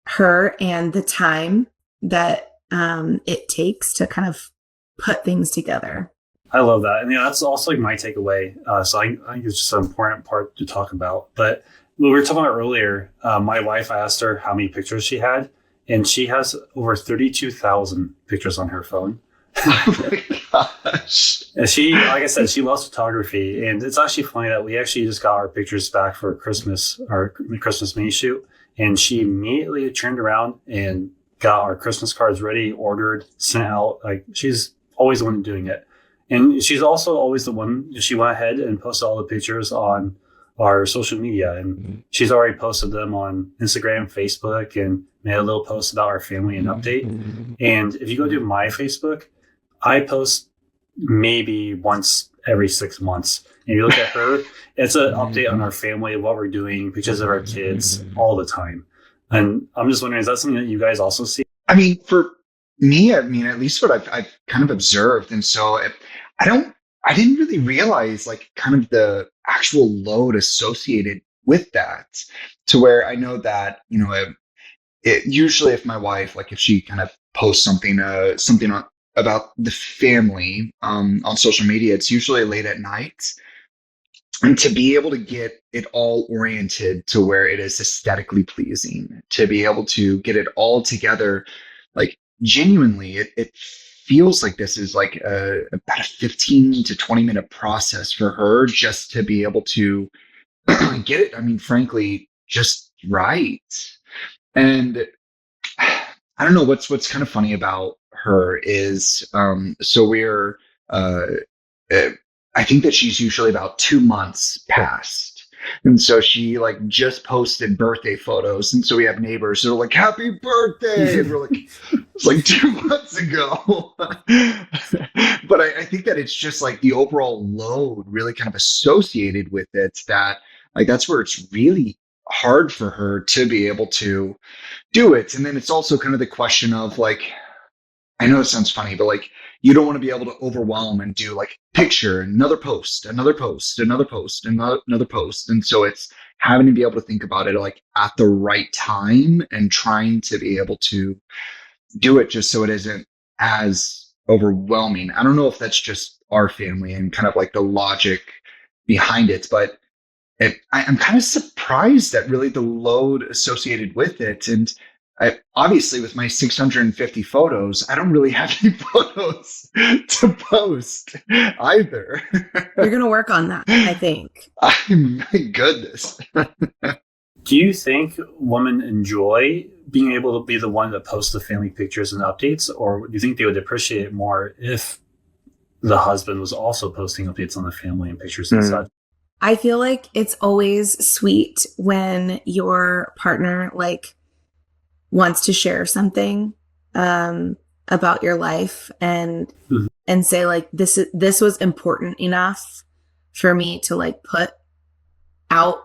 her and the time that it takes to kind of put things together. I love that. And that's also like my takeaway. So I think it's just an important part to talk about. But we were talking about earlier, my wife, I asked her how many pictures she had, and she has over 32,000 pictures on her phone. Oh my gosh. And she, like I said, she loves photography. And it's actually funny that we actually just got our pictures back for Christmas, our Christmas mini shoot. And she immediately turned around and got our Christmas cards ready, ordered, sent out. Like she's always the one doing it. And she's also always the one, she went ahead and posted all the pictures on our social media. And she's already posted them on Instagram, Facebook, and made a little post about our family and update. And if you go to my Facebook, I post maybe once every 6 months. And you look at her, it's an update on our family, what we're doing, pictures of our kids all the time. And I'm just wondering, is that something that you guys also see? I mean, for me, at least what I've kind of observed. And so I didn't really realize like kind of the actual load associated with that, to where I know that, it usually, if my wife, like if she kind of posts something about the family, on social media, it's usually late at night. And to be able to get it all oriented to where it is aesthetically pleasing, to be able to get it all together, like genuinely, it feels like this is like about a 15 to 20-minute process for her just to be able to get it. I mean, frankly, just right. And I don't know, what's kind of funny about her is, so we're, I think that she's usually about 2 months past. And so she like just posted birthday photos. And so we have neighbors that are like, happy birthday. And we're like, it's like 2 months ago. But I think that it's just like the overall load really kind of associated with it, that like, that's where it's really hard for her to be able to do it. And then it's also kind of the question of like, I know it sounds funny, but like, you don't want to be able to overwhelm and do like picture, another post, another post, another post, another post. And so it's having to be able to think about it like at the right time and trying to be able to do it just so it isn't as overwhelming. I don't know if that's just our family and kind of like the logic behind it, but I'm kind of surprised at really the load associated with it. And obviously with my 650 photos, I don't really have any photos to post either. You're going to work on that, I think. My goodness. Do you think women enjoy being able to be the one that posts the family pictures and updates? Or do you think they would appreciate it more if the husband was also posting updates on the family and pictures and such? I feel like it's always sweet when your partner like wants to share something about your life and say like, this was important enough for me to like put out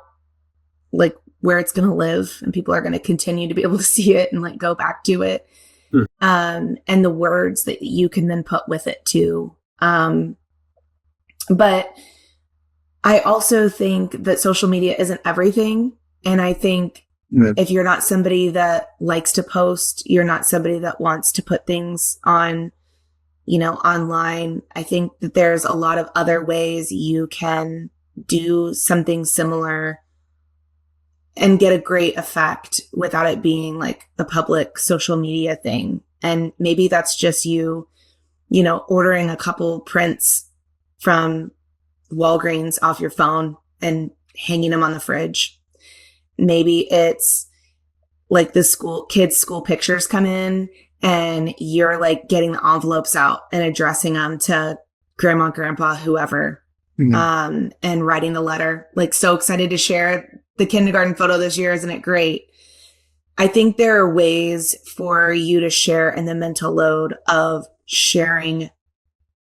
like where it's going to live and people are going to continue to be able to see it and like go back to it. And the words that you can then put with it too. But I also think that social media isn't everything. And I think if you're not somebody that likes to post, you're not somebody that wants to put things on, online. I think that there's a lot of other ways you can do something similar and get a great effect without it being like a public social media thing. And maybe that's just you, ordering a couple prints from Walgreens off your phone and hanging them on the fridge. Maybe it's like the kids' school pictures come in and you're like getting the envelopes out and addressing them to grandma, grandpa, whoever, and writing the letter. Like, so excited to share the kindergarten photo this year. Isn't it great? I think there are ways for you to share in the mental load of sharing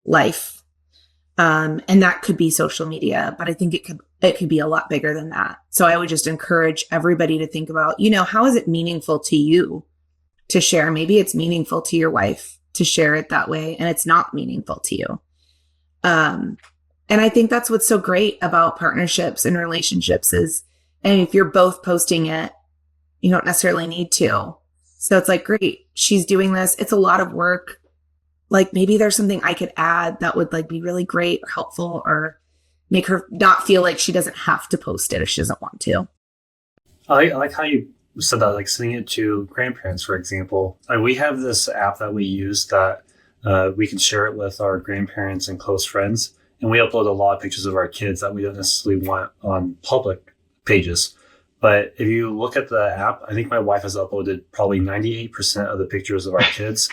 life. And that could be social media, but I think it could be a lot bigger than that. So I would just encourage everybody to think about, how is it meaningful to you to share? Maybe it's meaningful to your wife to share it that way, and it's not meaningful to you. And I think that's what's so great about partnerships and relationships is, and if you're both posting it, you don't necessarily need to. So it's like, great, she's doing this. It's a lot of work. Like maybe there's something I could add that would like be really great or helpful or make her not feel like she doesn't have to post it if she doesn't want to. I like how you said that, like sending it to grandparents, for example. We have this app that we use that we can share it with our grandparents and close friends. And we upload a lot of pictures of our kids that we don't necessarily want on public pages. But if you look at the app, I think my wife has uploaded probably 98% of the pictures of our kids.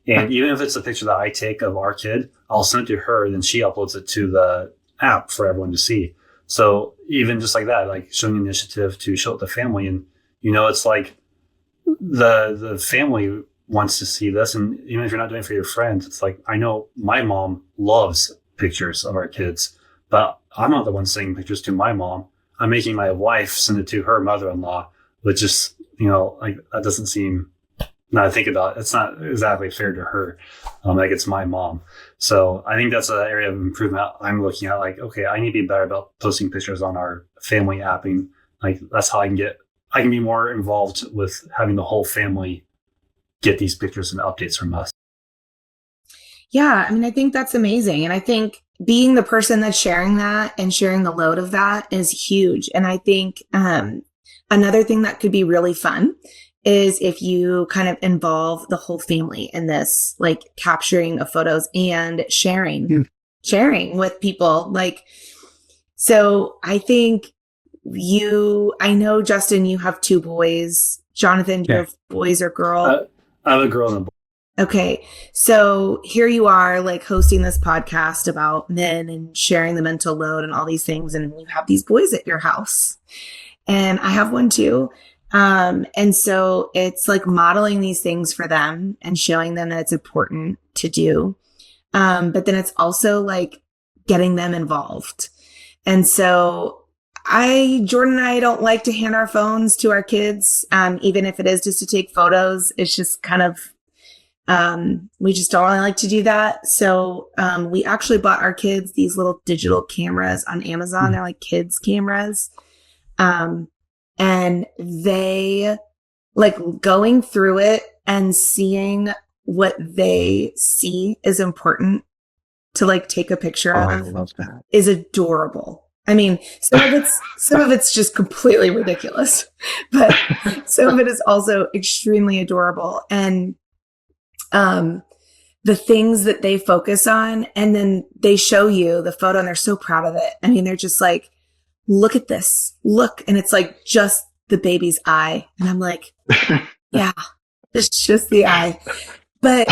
And even if it's a picture that I take of our kid, I'll send it to her, and then she uploads it to the app for everyone to see. So even just like that, like showing initiative to show it to family, and it's like the family wants to see this, and even if you're not doing it for your friends, it's like, I know my mom loves pictures of our kids, but I'm not the one sending pictures to my mom. I'm making my wife send it to her mother-in-law, which is, like, that doesn't seem, now I think about it, it's not exactly fair to her. Like, it's my mom. So I think that's an area of improvement I'm looking at. Like, okay, I need to be better about posting pictures on our family apping. Like, that's how I can be more involved with having the whole family get these pictures and updates from us. Yeah, I mean, I think that's amazing. And I think being the person that's sharing that and sharing the load of that is huge. And I think another thing that could be really fun is if you kind of involve the whole family in this, like capturing of photos and sharing with people. Like, so I think I know, Justin, you have 2 boys. Jonathan, do you have boys or girl? I have a girl and a boy. Okay. So here you are, like, hosting this podcast about men and sharing the mental load and all these things. And you have these boys at your house, and I have one too. And so it's like modeling these things for them and showing them that it's important to do. But then it's also like getting them involved. And so Jordan and I don't like to hand our phones to our kids, even if it is just to take photos. It's just kind of, we just don't really like to do that. So we actually bought our kids these little digital cameras on Amazon. They're like kids cameras. And they, like, going through it and seeing what they see is important to, like, take a picture of. I love that. Is adorable. I mean, some of it's just completely ridiculous, but some of it is also extremely adorable. And the things that they focus on, and then they show you the photo and they're so proud of it. I mean, they're just like, look at this, look. And it's like just the baby's eye. And I'm like, yeah, it's just the eye. But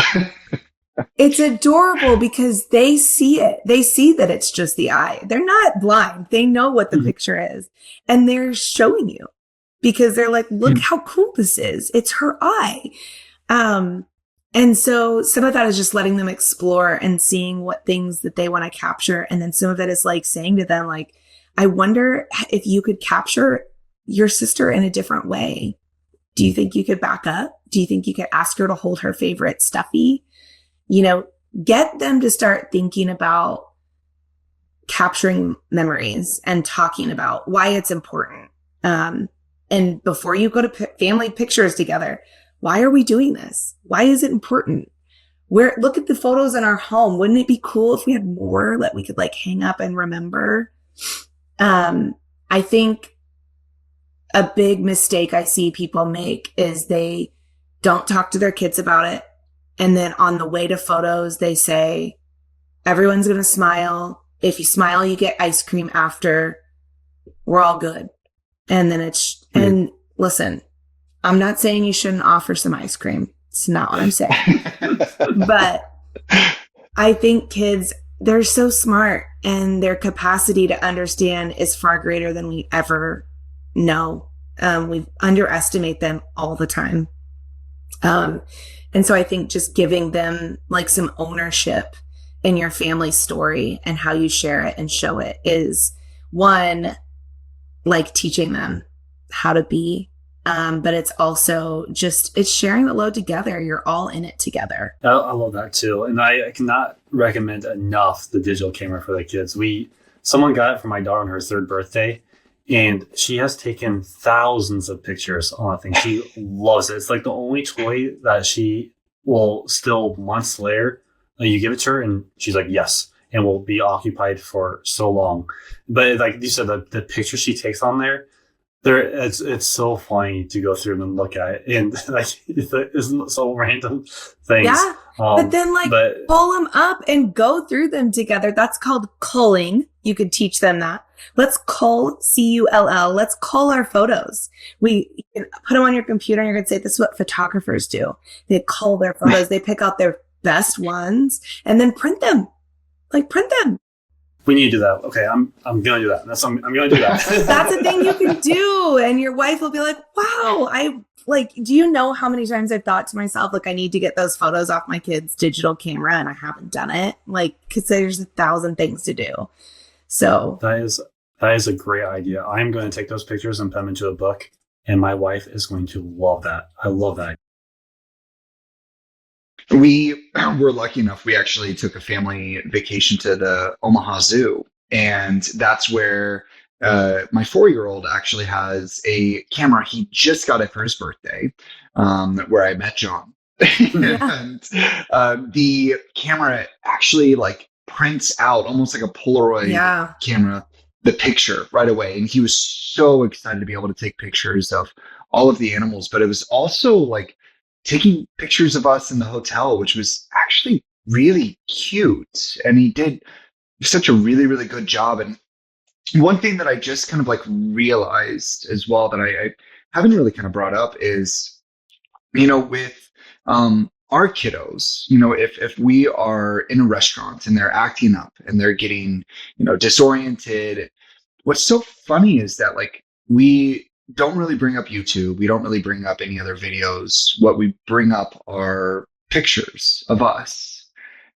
it's adorable because they see it. They see that it's just the eye. They're not blind. They know what the picture is. And they're showing you because they're like, look how cool this is. It's her eye. And so some of that is just letting them explore and seeing what things that they want to capture. And then some of that is like saying to them, like, I wonder if you could capture your sister in a different way. Do you think you could back up? Do you think you could ask her to hold her favorite stuffy? Get them to start thinking about capturing memories and talking about why it's important. And before you go to family pictures together, why are we doing this? Why is it important? Look at the photos in our home. Wouldn't it be cool if we had more that we could like hang up and remember? I think a big mistake I see people make is they don't talk to their kids about it. And then on the way to photos, they say, everyone's going to smile. If you smile, you get ice cream after. We're all good. And then and listen, I'm not saying you shouldn't offer some ice cream. It's not what I'm saying. But I think kids, they're so smart, and their capacity to understand is far greater than we ever know. We underestimate them all the time. And so I think just giving them like some ownership in your family story and how you share it and show it is one, like teaching them how to be. But it's also it's sharing the load together. You're all in it together. I love that too. And I cannot recommend enough the digital camera for the kids. Someone got it for my daughter on her 3rd birthday, and she has taken thousands of pictures on that thing. She loves it. It's like the only toy that she will still months later, you give it to her and she's like, yes, and will be occupied for so long. But like you said, the pictures she takes on there, it's so funny to go through them and look at it, and like it's so random things. Yeah, but then pull them up and go through them together. That's called culling. You could teach them that. Let's cull, C-U-L-L. Let's cull our photos. You can put them on your computer, and you're gonna say this is what photographers do. They cull their photos. They pick out their best ones and then print them like print them. We need to do that. Okay, I'm gonna do that. I'm gonna do that. That's a thing you can do, and your wife will be like, "Wow, do you know how many times I've thought to myself, like, I need to get those photos off my kid's digital camera, and I haven't done it, like, because there's 1,000 things to do." So that is a great idea. I'm going to take those pictures and put them into a book, and my wife is going to love that. I love that. We were lucky enough, we actually took a family vacation to the Omaha Zoo. And that's where my 4-year-old actually has a camera he just got it for his birthday, where I met John. And the camera actually like prints out almost like a Polaroid camera, the picture right away. And he was so excited to be able to take pictures of all of the animals. But it was also like taking pictures of us in the hotel, which was actually really cute. And he did such a really, really good job. And one thing that I just kind of like realized as well that I haven't really kind of brought up is, with our kiddos, if we are in a restaurant and they're acting up and they're getting, disoriented, what's so funny is that like we don't really bring up YouTube. We don't really bring up any other videos. What we bring up are pictures of us.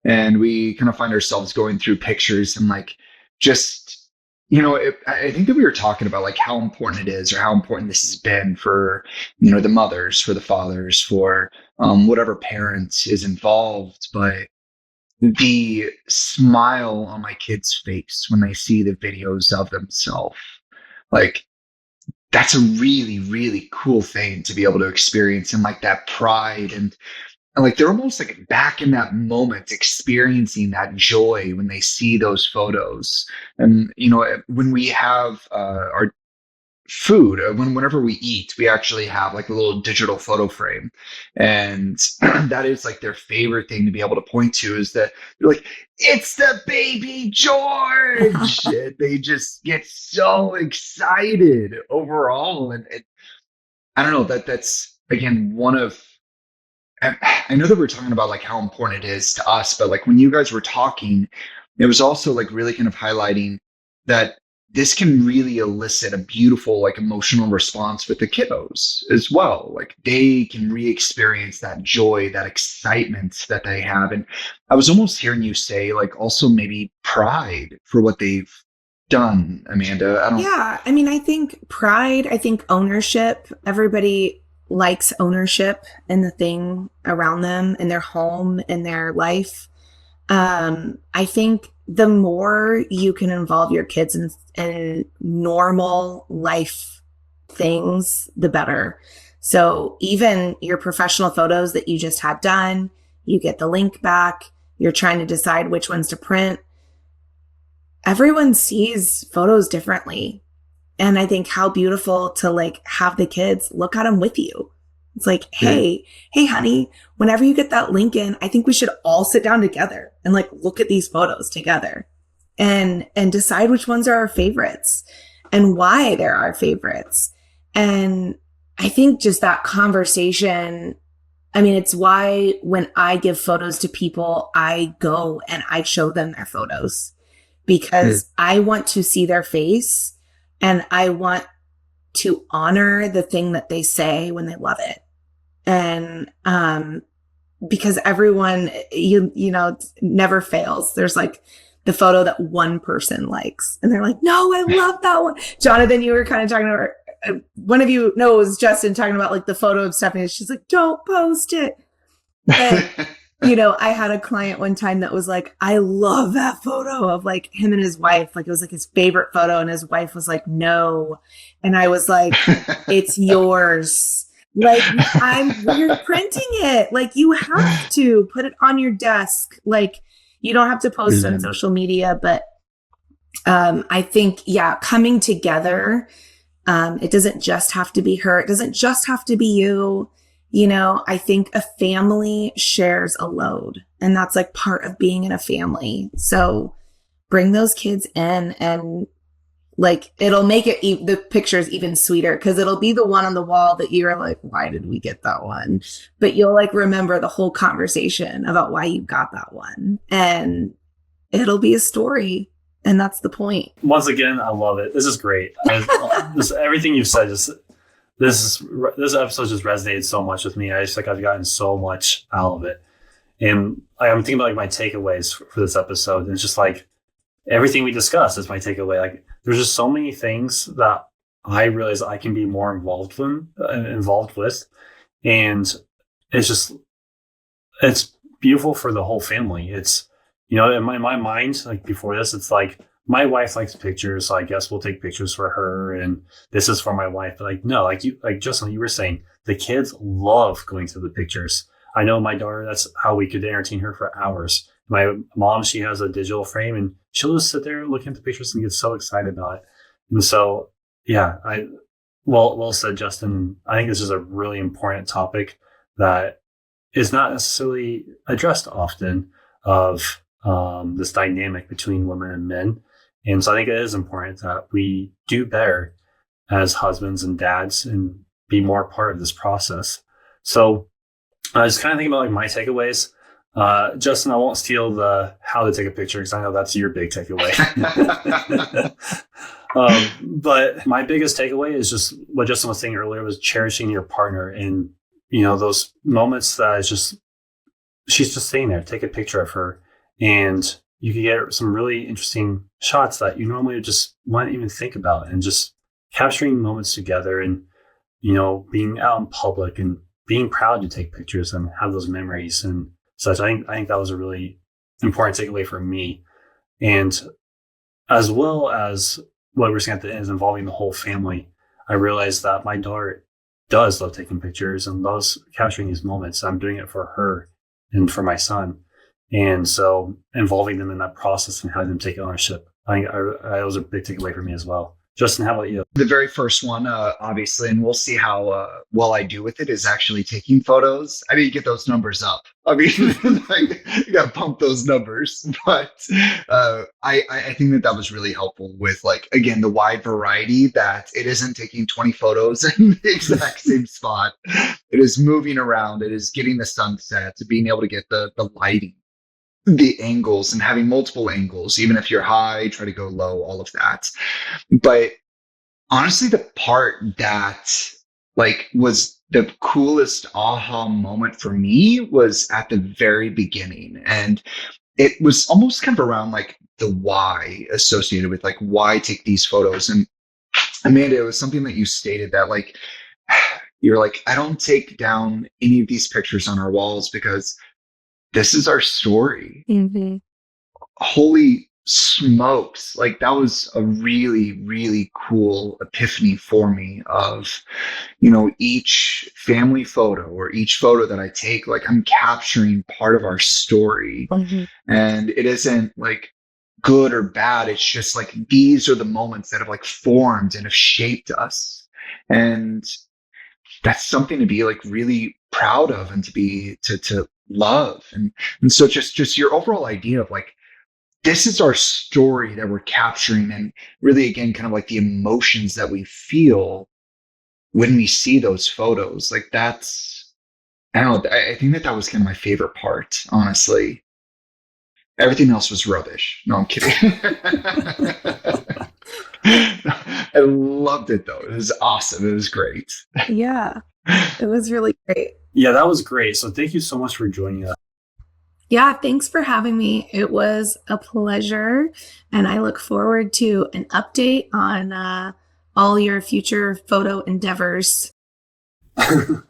And we kind of find ourselves going through pictures and like just, I think that we were talking about like how important it is or how important this has been for, the mothers, for the fathers, for whatever parent is involved. But the smile on my kid's face when they see the videos of themselves, like, that's a really, really cool thing to be able to experience, and like that pride and like they're almost like back in that moment experiencing that joy when they see those photos. And when we have our food, whenever we eat, we actually have like a little digital photo frame, and that is like their favorite thing to be able to point to, is that they're like, it's the baby George. They just get so excited overall. And I don't know, that's again one of, I know that we're talking about like how important it is to us, but like when you guys were talking, it was also like really kind of highlighting that this can really elicit a beautiful, like emotional response with the kiddos as well. Like they can re-experience that joy, that excitement that they have. And I was almost hearing you say like also maybe pride for what they've done, Amanda. I think pride, I think ownership. Everybody likes ownership in the thing around them, in their home, in their life. I think the more you can involve your kids in normal life things, the better. So even your professional photos that you just had done, you get the link back, you're trying to decide which ones to print. Everyone sees photos differently. And I think how beautiful to like have the kids look at them with you. It's like, hey, honey, whenever you get that link in, I think we should all sit down together and like look at these photos together and decide which ones are our favorites and why they're our favorites. And I think just that conversation, it's why when I give photos to people, I go and I show them their photos because I want to see their face and I want to honor the thing that they say when they love it. And because everyone, never fails. There's like the photo that one person likes and they're like, no, I love that one. Jonathan, you were kind of talking about, one of you knows Justin talking about like the photo of Stephanie. She's like, don't post it. And, I had a client one time that was like, I love that photo of like him and his wife. Like it was like his favorite photo. And his wife was like, no. And I was like, it's yours. Like we're printing it. Like you have to put it on your desk. Like you don't have to post on social media, but I think, coming together, it doesn't just have to be her. It doesn't just have to be you. I think a family shares a load, and that's like part of being in a family. So bring those kids in, and like it'll make it the pictures even sweeter because it'll be the one on the wall that you're like, why did we get that one? But you'll like remember the whole conversation about why you got that one, and it'll be a story. And that's the point. Once again, I love it. This is great. Everything you've said, this episode just resonated so much with me. I just like I've gotten so much out of it. And I'm thinking about like my takeaways for this episode. And it's just like everything we discussed is my takeaway. Like there's just so many things that I realize I can be more involved with. And it's beautiful for the whole family. It's, you know, in my mind, like before this, it's like my wife likes pictures, so I guess we'll take pictures for her, and this is for my wife. But like, no, like Justin, you were saying, the kids love going through the pictures. I know my daughter, that's how we could entertain her for hours. My mom, she has a digital frame, and she'll just sit there looking at the pictures and get so excited about it. And so, yeah, well said, Justin. I think this is a really important topic that is not necessarily addressed often, of this dynamic between women and men. And so I think it is important that we do better as husbands and dads and be more part of this process. So I was kind of thinking about like my takeaways. Justin, I won't steal the how to take a picture because I know that's your big takeaway. But my biggest takeaway is just what Justin was saying earlier, was cherishing your partner. And, you know, those moments that is just, she's just sitting there, take a picture of her, and you can get some really interesting shots that you normally just wouldn't even think about, and just capturing moments together, and, you know, being out in public and being proud to take pictures and have those memories and such. I think that was a really important takeaway for me. And as well as what we're saying at the end is involving the whole family, I realized that my daughter does love taking pictures and loves capturing these moments. I'm doing it for her and for my son. And so involving them in that process and having them take ownership, I think that was a big takeaway for me as well. Justin, how about you? The very first one, obviously, and we'll see how well I do with it, is actually taking photos. I need to get those numbers up. I mean, like, you got to pump those numbers. But I think that was really helpful with, like, again, the wide variety, that it isn't taking 20 photos in the exact same spot. It is moving around. It is getting the sunset, being able to get the lighting, the angles, and having multiple angles. Even if you're high, try to go low, all of that. But honestly, the part that like was the coolest aha moment for me was at the very beginning. And it was almost kind of around like the why associated with like why take these photos. And Amanda, it was something that you stated that like, you're like, I don't take down any of these pictures on our walls because this is our story. Mm-hmm. Holy smokes. Like, that was a really, really cool epiphany for me of, you know, each family photo or each photo that I take, like, I'm capturing part of our story. Mm-hmm. And it isn't like good or bad. It's just like, these are the moments that have like formed and have shaped us. And that's something to be like really proud of, and to be, to love. And so just your overall idea of like, this is our story that we're capturing, and really, again, kind of like the emotions that we feel when we see those photos. Like, that's, I don't know, I think that was kind of my favorite part, honestly. Everything else was rubbish. No, I'm kidding. I loved it though. It was awesome. It was great. Yeah, it was really great. Yeah, that was great. So thank you so much for joining us. Yeah, thanks for having me. It was a pleasure. And I look forward to an update on all your future photo endeavors. Well,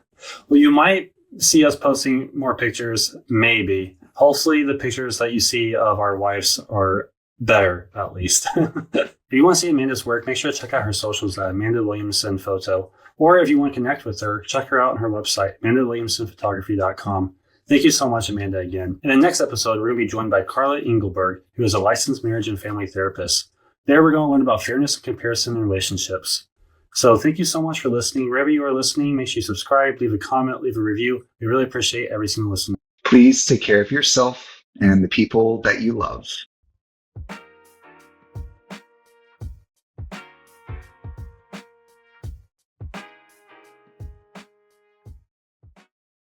you might see us posting more pictures, maybe. Hopefully the pictures that you see of our wives are better, at least. If you want to see Amanda's work, make sure to check out her socials at Amanda Williamson Photo. Or if you want to connect with her, check her out on her website, AmandaWilliamsonPhotography.com. Thank you so much, Amanda, again. In the next episode, we're going to be joined by Carla Engelberg, who is a licensed marriage and family therapist. There, we're going to learn about fairness and comparison in relationships. So thank you so much for listening. Wherever you are listening, make sure you subscribe, leave a comment, leave a review. We really appreciate every single listener. Please take care of yourself and the people that you love.